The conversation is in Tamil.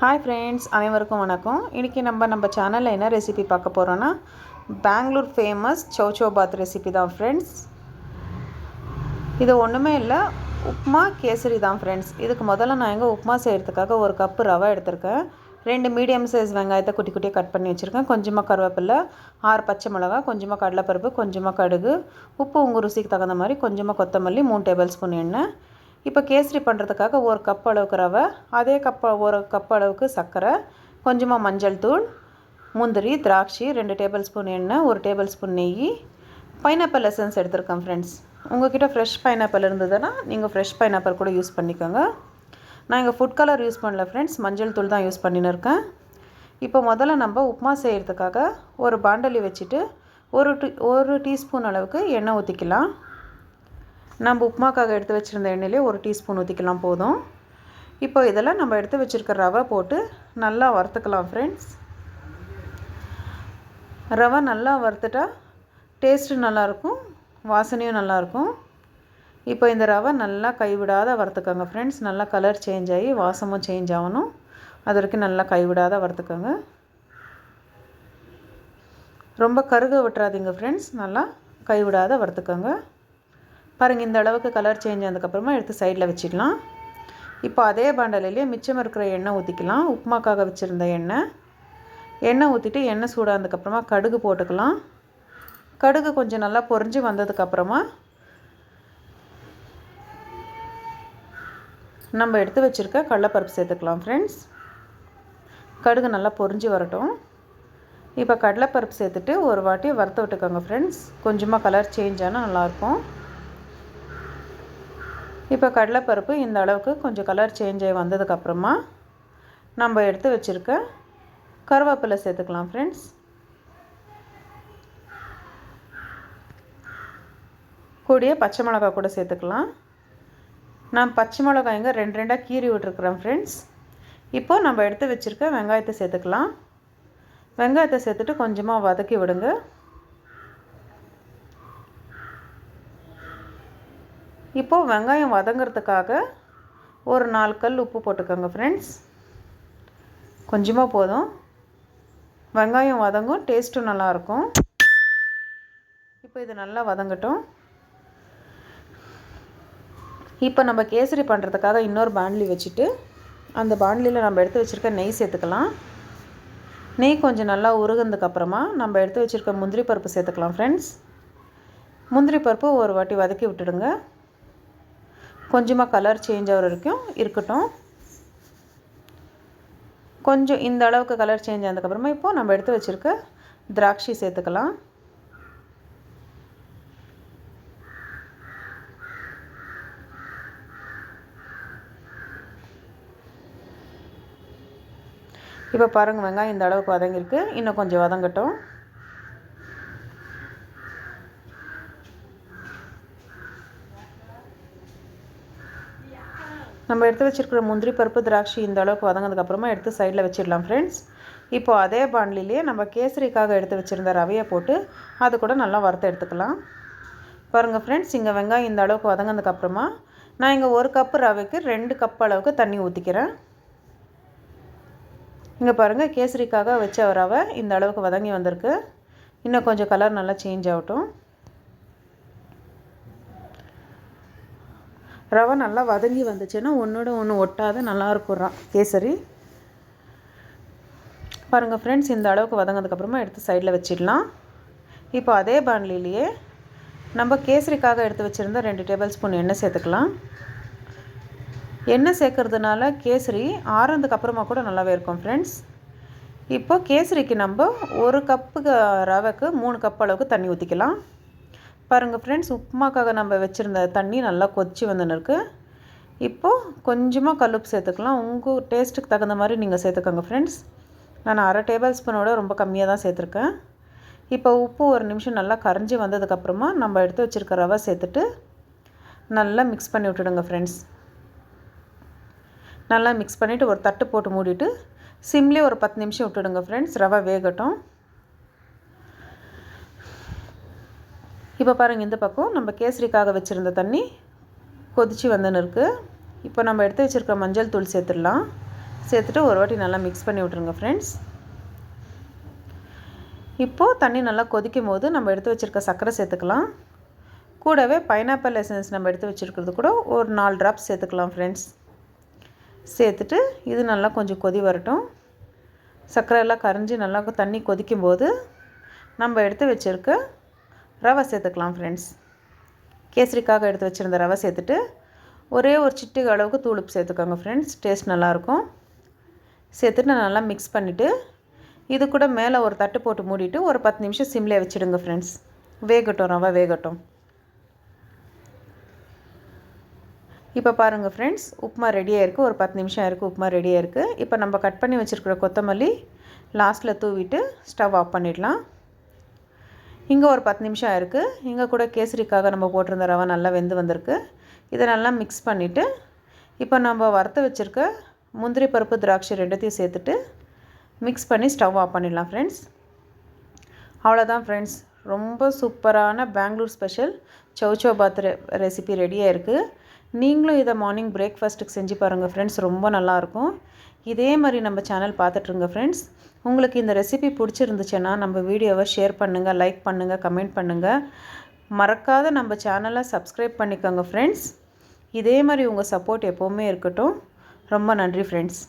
ஹாய் ஃப்ரெண்ட்ஸ், அனைவருக்கும் வணக்கம். இன்றைக்கி நம்ம சேனலில் என்ன ரெசிபி பார்க்க போகிறோன்னா, பெங்களூர் ஃபேமஸ் சௌசௌ பாத் ரெசிபி தான் ஃப்ரெண்ட்ஸ். இது ஒன்றுமே இல்லை, உப்புமா கேசரி தான் ஃப்ரெண்ட்ஸ். இதுக்கு முதல்ல நான் உப்புமா செய்கிறதுக்காக ஒரு கப்பு ரவை எடுத்திருக்கேன். 2 மீடியம் சைஸ் வெங்காயத்தை குட்டி குட்டியாக கட் பண்ணி வச்சுருக்கேன். கொஞ்சமாக கருவேப்பிலை, 6 பச்சை மிளகாய், கொஞ்சமாக கடலைப்பருப்பு, கொஞ்சமாக கடுகு, உப்பு உங்கள் ருசிக்கு தகுந்த மாதிரி, கொஞ்சமாக கொத்தமல்லி, 3 டேபிள் ஸ்பூன் எண்ணெய். இப்போ கேசரி பண்ணுறதுக்காக ஒரு கப் அளவுக்கு ரவை, அதே ஒரு கப் அளவுக்கு சர்க்கரை, கொஞ்சமாக மஞ்சள் தூள், முந்திரி, திராட்சை, 2 டேபிள் ஸ்பூன் எண்ணெய், 1 டேபிள் ஸ்பூன் நெய், பைனாப்பிள் எசன்ஸ் எடுத்துருக்கேன் ஃப்ரெண்ட்ஸ். உங்கள்கிட்ட ஃப்ரெஷ் பைனாப்பிள் இருந்ததுன்னா நீங்கள் ஃப்ரெஷ் பைனாப்பிள் கூட யூஸ் பண்ணிக்கோங்க. நான் இங்கே ஃபுட் கலர் யூஸ் பண்ணல ஃப்ரெண்ட்ஸ், மஞ்சள் தூள் தான் யூஸ் பண்ணின்னு இருக்கேன். இப்போ முதல்ல நம்ம உப்புமா செய்கிறதுக்காக ஒரு பாண்டலி வச்சுட்டு ஒரு டீஸ்பூன் அளவுக்கு எண்ணெய் ஊற்றிக்கலாம். நம்ம உப்புமாக்காக எடுத்து வச்சுருந்த எண்ணெயிலே 1 டீஸ்பூன் ஊற்றிக்கலாம் போதும். இப்போ இதெல்லாம் நம்ம எடுத்து வச்சுருக்க ரவை போட்டு நல்லா வறுத்துக்கலாம் ஃப்ரெண்ட்ஸ். ரவை நல்லா வறுத்துட்டா டேஸ்ட்டு நல்லாயிருக்கும், வாசனையும் நல்லாயிருக்கும். இப்போ இந்த ரவை நல்லா கைவிடாத வறுத்துக்கோங்க ஃப்ரெண்ட்ஸ். நல்லா கலர் சேஞ்ச் ஆகி வாசமும் சேஞ்ச் ஆகணும், அது வரைக்கும் நல்லா கைவிடாத வறுத்துக்கோங்க. ரொம்ப கருக விட்டுறாதீங்க ஃப்ரெண்ட்ஸ், நல்லா கைவிடாத வறுத்துக்கோங்க. பாருங்கள், இந்த அளவுக்கு கலர் சேஞ்ச் ஆனதுக்கப்புறமா எடுத்து சைடில் வச்சிடலாம். இப்போ அதே பாண்டலிலே மிச்சம் இருக்கிற எண்ணெய் ஊற்றிக்கலாம். உப்புமாக்காக வச்சுருந்த எண்ணெய் ஊற்றிட்டு எண்ணெய் சூடானதுக்கப்புறமா கடுகு போட்டுக்கலாம். கடுகு கொஞ்சம் நல்லா பொரிஞ்சு வந்ததுக்கப்புறமா நம்ம எடுத்து வச்சுருக்க கடலைப்பருப்பு சேர்த்துக்கலாம் ஃப்ரெண்ட்ஸ். கடுகு நல்லா பொரிஞ்சு வரட்டும். இப்போ கடலைப்பருப்பு சேர்த்துட்டு ஒரு வாட்டி வறுத்து விட்டுக்கோங்க ஃப்ரெண்ட்ஸ். கொஞ்சமாக கலர் சேஞ்ச் ஆனால் நல்லாயிருக்கும். இப்போ கடலைப்பருப்பு இந்த அளவுக்கு கொஞ்சம் கலர் சேஞ்ச் ஆகி வந்ததுக்கப்புறமா நம்ம எடுத்து வச்சுருக்க கருவேப்பிலை சேர்த்துக்கலாம் ஃப்ரெண்ட்ஸ். கூடிய பச்சை மிளகாய் கூட சேர்த்துக்கலாம். நான் பச்சை மிளகாய்ங்க 2 கீறி விட்டுருக்குறேன் ஃப்ரெண்ட்ஸ். இப்போது நம்ம எடுத்து வச்சுருக்க வெங்காயத்தை சேர்த்துக்கலாம். வெங்காயத்தை சேர்த்துட்டு கொஞ்சமாக வதக்கி விடுங்க. இப்போது வெங்காயம் வதங்கிறதுக்காக ஒரு 4 கல் உப்பு போட்டுக்கோங்க ஃப்ரெண்ட்ஸ். கொஞ்சமாக போதும், வெங்காயம் வதங்கும், டேஸ்ட்டும் நல்லாயிருக்கும். இப்போ இது நல்லா வதங்கட்டும். இப்போ நம்ம கேசரி பண்ணுறதுக்காக இன்னொரு பாண்ட்லி வச்சுட்டு அந்த பாண்ட்லியில் நம்ம எடுத்து வச்சுருக்க நெய் சேர்த்துக்கலாம். நெய் கொஞ்சம் நல்லா உருகுனதுக்கப்புறமா நம்ம எடுத்து வச்சுருக்க முந்திரி பருப்பு சேர்த்துக்கலாம் ஃப்ரெண்ட்ஸ். முந்திரி பருப்பு ஒரு வாட்டி வதக்கி விட்டுடுங்க. கொஞ்சமாக கலர் சேஞ்ச் ஆகிற வரைக்கும் இருக்கட்டும். கொஞ்சம் இந்த அளவுக்கு கலர் சேஞ்ச் ஆனதுக்கப்புறமா இப்போது நம்ம எடுத்து வச்சுருக்க திராட்சை சேர்த்துக்கலாம். இப்போ பாருங்கள், வெங்காயம் இந்த அளவுக்கு வதங்கிருக்கு. இன்னும் கொஞ்சம் வதங்கட்டும். நம்ம எடுத்து வச்சுருக்கிற முந்திரி பருப்பு, திராட்சை இந்த அளவுக்கு வதங்கினதுக்கப்புறமா எடுத்து சைடில் வச்சிடலாம் ஃப்ரெண்ட்ஸ். இப்போது அதே பாண்ட்லிலேயே நம்ம கேசரிக்காக எடுத்து வச்சுருந்த ரவையை போட்டு அது கூட நல்லா வறுத்து எடுத்துக்கலாம். பாருங்கள் ஃப்ரெண்ட்ஸ், இங்கே வெங்காயம் இந்த அளவுக்கு வதங்கினதுக்கப்புறமா நான் இங்கே 1 கப்பு ரவைக்கு 2 கப் அளவுக்கு தண்ணி ஊற்றிக்கிறேன். இங்கே பாருங்கள், கேசரிக்காக வச்ச ரவை இந்த அளவுக்கு வதங்கி வந்திருக்கு. இன்னும் கொஞ்சம் கலர் நல்லா சேஞ்ச் ஆகட்டும். ரவை நல்லா வதங்கி வந்துச்சுன்னா ஒன்றோட ஒன்று ஒட்டாத நல்லாயிருக்கும் கேசரி. பாருங்கள் ஃப்ரெண்ட்ஸ், இந்த அளவுக்கு வதங்கினதுக்கப்புறமா எடுத்து சைடில் வச்சிடலாம். இப்போ அதே பாண்ட்லிலேயே நம்ம கேசரிக்காக எடுத்து வச்சுருந்த 2 டேபிள் ஸ்பூன் எண்ணெய் சேர்த்துக்கலாம். எண்ணெய் சேர்க்கறதுனால கேசரி ஆறுனதுக்கப்புறமா கூட நல்லாவே இருக்கும் ஃப்ரெண்ட்ஸ். இப்போ கேசரிக்கு நம்ம 1 கப்புக்கு ரவைக்கு 3 கப் அளவுக்கு தண்ணி ஊற்றிக்கலாம். பாருங்கள் ஃப்ரெண்ட்ஸ், உப்புமாக்காக நம்ம வச்சுருந்த தண்ணி நல்லா கொதிச்சு வந்துன்னு இருக்குது. இப்போது கொஞ்சமாக கல்லுப்பு சேர்த்துக்கலாம். உங்கள் டேஸ்ட்டுக்கு தகுந்த மாதிரி நீங்கள் சேர்த்துக்கோங்க ஃப்ரெண்ட்ஸ். நான் 1/2 டேபிள் ஸ்பூனோட ரொம்ப கம்மியாக தான் சேர்த்துருக்கேன். இப்போ உப்பு ஒரு நிமிஷம் நல்லா கரைஞ்சி வந்ததுக்கப்புறமா நம்ம எடுத்து வச்சுருக்க ரவை சேர்த்துட்டு நல்லா மிக்ஸ் பண்ணி விட்டுடுங்க ஃப்ரெண்ட்ஸ். நல்லா மிக்ஸ் பண்ணிவிட்டு ஒரு தட்டு போட்டு மூடிட்டு சிம்லேயே ஒரு 10 நிமிஷம் விட்டுடுங்க ஃப்ரெண்ட்ஸ். ரவை வேகட்டும். இப்போ பாருங்கள், இந்த பக்கம் நம்ம கேசரிக்காக வச்சுருந்த தண்ணி கொதித்து வந்துன்னு இருக்குது. இப்போ நம்ம எடுத்து வச்சுருக்க மஞ்சள் தூள் சேர்த்துடலாம். சேர்த்துட்டு ஒரு வாட்டி நல்லா மிக்ஸ் பண்ணி விட்ருங்க ஃப்ரெண்ட்ஸ். இப்போது தண்ணி நல்லா கொதிக்கும் போது நம்ம எடுத்து வச்சுருக்க சர்க்கரை சேர்த்துக்கலாம். கூடவே பைனாப்பிள் எசன்ஸ் நம்ம எடுத்து வச்சுருக்கிறது கூட ஒரு 4 ட்ராப்ஸ் சேர்த்துக்கலாம் ஃப்ரெண்ட்ஸ். சேர்த்துட்டு இது நல்லா கொஞ்சம் கொதி வரட்டும். சர்க்கரை எல்லாம் கரைஞ்சி நல்லா தண்ணி கொதிக்கும்போது நம்ம எடுத்து வச்சுருக்க ரவை சேர்த்துக்கலாம் ஃப்ரெண்ட்ஸ். கேசரிக்காக எடுத்து வச்சுருந்த ரவை சேர்த்துட்டு ஒரே ஒரு சிட்டிகை அளவுக்கு தூளுப்பு சேர்த்துக்கோங்க ஃப்ரெண்ட்ஸ். டேஸ்ட் நல்லாயிருக்கும். சேர்த்துட்டு நான் நல்லா மிக்ஸ் பண்ணிவிட்டு இது கூட மேலே ஒரு தட்டு போட்டு மூடிட்டு ஒரு 10 நிமிஷம் சிம்லேயே வச்சுடுங்க ஃப்ரெண்ட்ஸ். வேகட்டும், ரவை வேகட்டும். இப்போ பாருங்கள் ஃப்ரெண்ட்ஸ், உப்புமா ரெடியாக இருக்குது. ஒரு 10 நிமிஷம் இருக்குது, உப்புமா ரெடியாக இருக்குது. இப்போ நம்ம கட் பண்ணி வச்சுருக்கிற கொத்தமல்லி லாஸ்ட்டில் தூவிட்டு ஸ்டவ் ஆஃப் பண்ணிடலாம். இங்கே ஒரு 10 நிமிஷம் இருக்குது. இங்கே கூட கேசரிக்காக நம்ம போட்டிருந்த ரவை நல்லா வெந்து வந்திருக்கு. இதை நல்லா மிக்ஸ் பண்ணிவிட்டு இப்போ நம்ம வறுத்து வச்சுருக்க முந்திரி பருப்பு திராட்சை ரெண்டுத்தையும் சேர்த்துட்டு மிக்ஸ் பண்ணி ஸ்டவ் ஆஃப் பண்ணிடலாம் ஃப்ரெண்ட்ஸ். அவ்வளோதான் ஃப்ரெண்ட்ஸ், ரொம்ப சூப்பரான பெங்களூர் ஸ்பெஷல் சௌசௌ பாத் ரெசிபி ரெடியாக இருக்குது. நீங்களும் இதை மார்னிங் பிரேக்ஃபாஸ்ட்டுக்கு செஞ்சு பாருங்கள் ஃப்ரெண்ட்ஸ். ரொம்ப நல்லாயிருக்கும். இதே மாதிரி நம்ம சேனல் பார்த்துட்ருங்க ஃப்ரெண்ட்ஸ். உங்களுக்கு இந்த ரெசிபி பிடிச்சிருந்துச்சுன்னா நம்ம வீடியோவை ஷேர் பண்ணுங்கள், லைக் பண்ணுங்கள், கமெண்ட் பண்ணுங்கள். மறக்காத நம்ம சேனலை சப்ஸ்கிரைப் பண்ணிக்கோங்க ஃப்ரெண்ட்ஸ். இதே மாதிரி உங்கள் சப்போர்ட் எப்போவுமே இருக்கட்டும். ரொம்ப நன்றி ஃப்ரெண்ட்ஸ்.